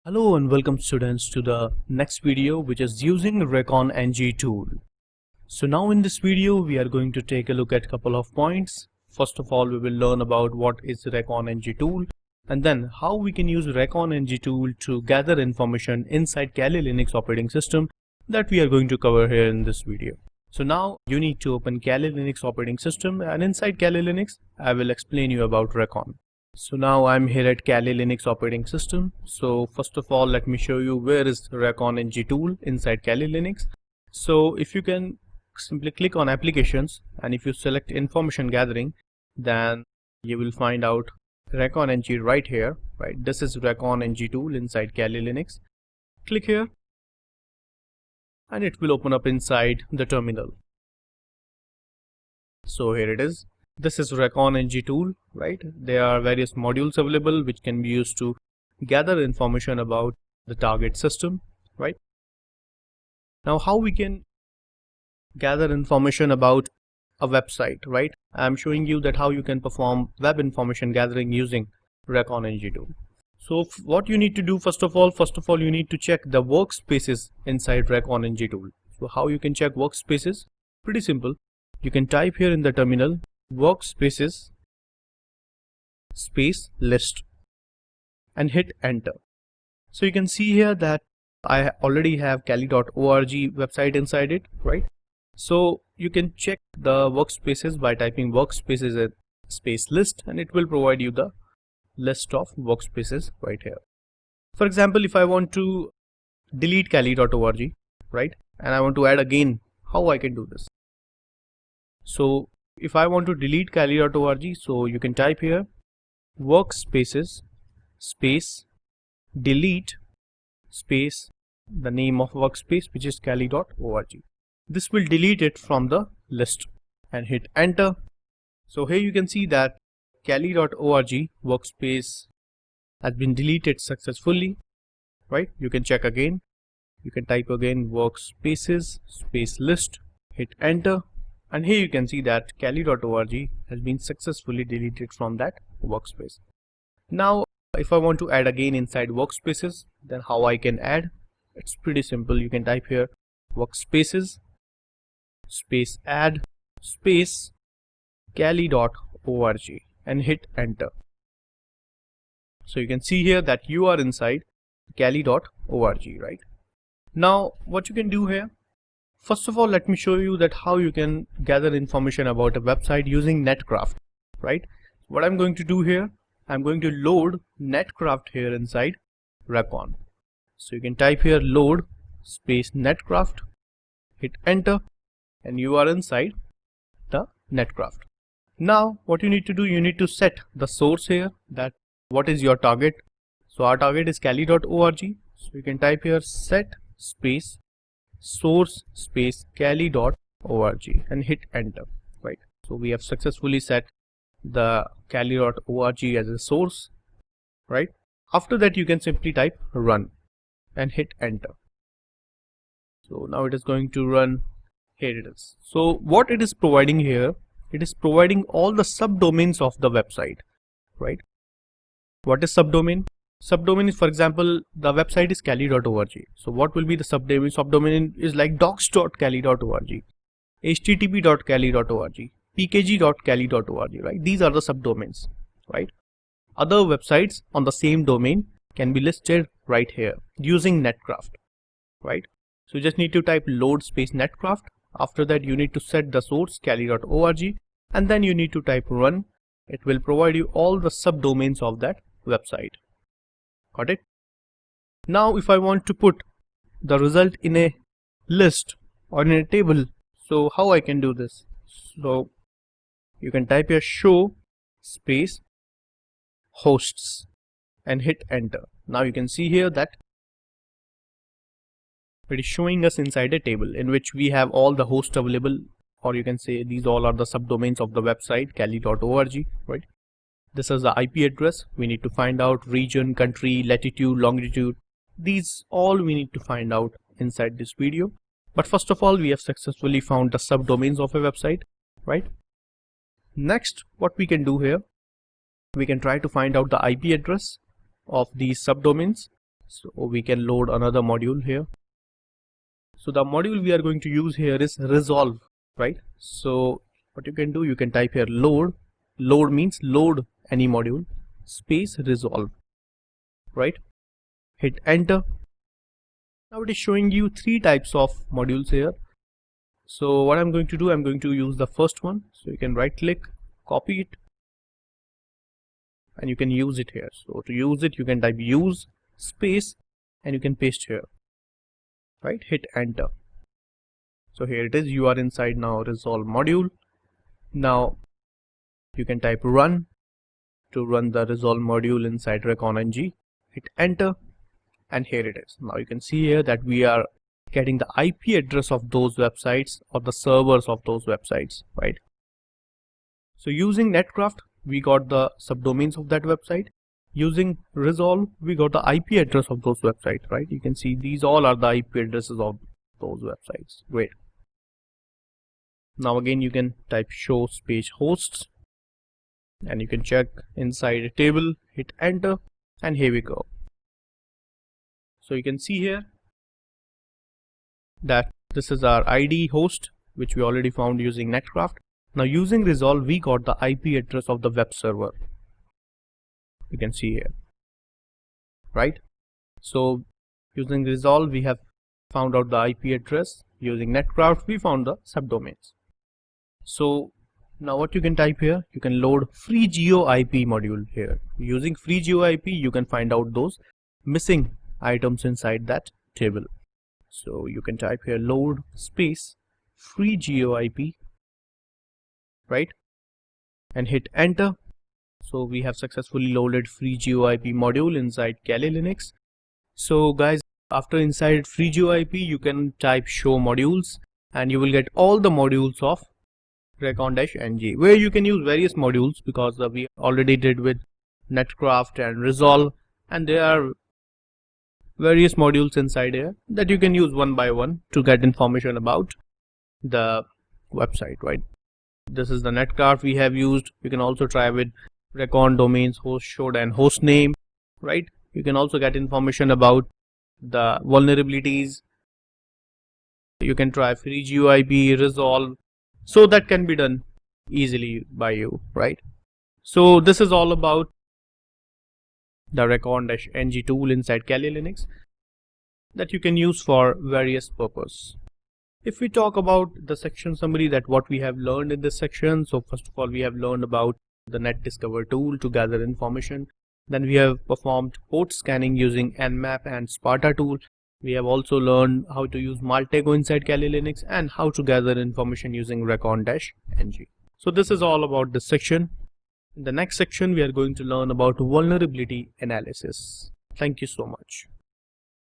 Hello and welcome students to the next video, which is using ReconNG tool. So now in this video we are going to take a look at a couple of points. First of all, we will learn about what is ReconNG tool and then how we can use ReconNG tool to gather information inside Kali Linux operating system that we are going to cover here in this video. So now you need to open Kali Linux operating system, and inside Kali Linux I will explain you about Recon. So now I'm here at Kali Linux operating system. So first of all, let me show you where is ReconNG tool inside Kali Linux. So if you can simply click on applications, and if you select information gathering, then you will find out ReconNG right here, right? This is ReconNG tool inside Kali Linux. Click here and it will open up inside the terminal. So here it is. This is ReconNG tool, right? There are various modules available which can be used to gather information about the target system, right? Now how we can gather information about a website, right? I'm showing you that how you can perform web information gathering using ReconNG tool. So what you need to do first of all you need to check the workspaces inside ReconNG tool. So how you can check workspaces? Pretty simple. You can type here in the terminal workspaces space list and hit enter. So you can see here that I already have kali.org website inside it, right? So you can check the workspaces by typing workspaces at space list, and it will provide you the list of workspaces right here. For example, if I want to delete kali.org, right, and I want to add again, how I can do this? So if I want to delete kali.org, so you can type here workspaces space delete space the name of workspace, which is kali.org. This will delete it from the list and hit enter. So here you can see that kali.org workspace has been deleted successfully, right? You can check again. You can type again workspaces space list, hit enter. And here you can see that kali.org has been successfully deleted from that workspace. Now, if I want to add again inside workspaces, then how I can add? It's pretty simple. You can type here workspaces space add space kali.org and hit enter. So you can see here that you are inside kali.org, right? Now, what you can do here? First of all, let me show you that how you can gather information about a website using Netcraft, right? What I'm going to do here, I'm going to load Netcraft here inside Recon. So you can type here load space Netcraft, hit enter, and you are inside the Netcraft. Now what you need to do, you need to set the source here, that what is your target. So our target is kali.org. So you can type here set space source space kali.org and hit enter, right? So we have successfully set the kali.org as a source, right? After that you can simply type run and hit enter. So now it is going to run. Here it is. So what it is providing here, it is providing all the subdomains of the website, right? What is subdomain? Subdomain is, for example, the website is kali.org. So what will be the subdomain? Subdomain is like docs.kali.org, http.kali.org, pkg.kali.org, right? These are the subdomains, right? Other websites on the same domain can be listed right here using Netcraft, right? So you just need to type load space Netcraft. After that you need to set the source kali.org, and then you need to type run. It will provide you all the subdomains of that website. Got it? Now if I want to put the result in a list or in a table, so how I can do this? So you can type here show space hosts and hit enter. Now you can see here that it is showing us inside a table in which we have all the hosts available, or you can say these all are the subdomains of the website kali.org, right? This is the IP address. We need to find out region, country, latitude, longitude. These all we need to find out inside this video. But first of all, we have successfully found the subdomains of a website, right? Next, what we can do here, we can try to find out the IP address of these subdomains. So we can load another module here. So the module we are going to use here is resolve, right? So what you can do, you can type here load. Load means load any module, space resolve, right? Hit enter. Now it is showing you 3 types of modules here. So what I'm going to do, I'm going to use the first one. So you can right click, copy it, and you can use it here. So to use it, you can type use space and you can paste here, right? Hit enter. So here it is, you are inside now resolve module. Now you can type run to run the resolve module inside Recon NG. Hit enter, and here it is. Now you can see here that we are getting the IP address of those websites or the servers of those websites, right? So using Netcraft, we got the subdomains of that website. Using resolve, we got the IP address of those websites, right? You can see these all are the IP addresses of those websites. Great. Now again, you can type show page hosts and you can check inside a table, hit enter, and here we go. So you can see here that this is our ID host, which we already found using Netcraft. Now using resolve, we got the IP address of the web server. You can see here, right? So using resolve, we have found out the IP address. Using Netcraft, we found the subdomains. So now what you can type here, you can load FreeGeoIP module here. Using FreeGeoIP, you can find out those missing items inside that table. So you can type here load space FreeGeoIP, right? And hit enter. So we have successfully loaded FreeGeoIP module inside Kali Linux. So guys, after inside FreeGeoIP, you can type show modules and you will get all the modules of Recon-NG, where you can use various modules, because we already did with Netcraft and resolve, and there are various modules inside here that you can use one by one to get information about the website, right? This is the Netcraft we have used. You can also try with Recon domains, host showed, and host name, right? You can also get information about the vulnerabilities. You can try FreeGeoIP, resolve. So that can be done easily by you, right? So this is all about the Recon-NG tool inside Kali Linux that you can use for various purposes. If we talk about the section summary, that what we have learned in this section. So first of all, we have learned about the NetDiscover tool to gather information. Then we have performed port scanning using Nmap and Sparta tool. We have also learned how to use Maltego inside Kali Linux and how to gather information using Recon-NG. So this is all about this section. In the next section, we are going to learn about vulnerability analysis. Thank you so much.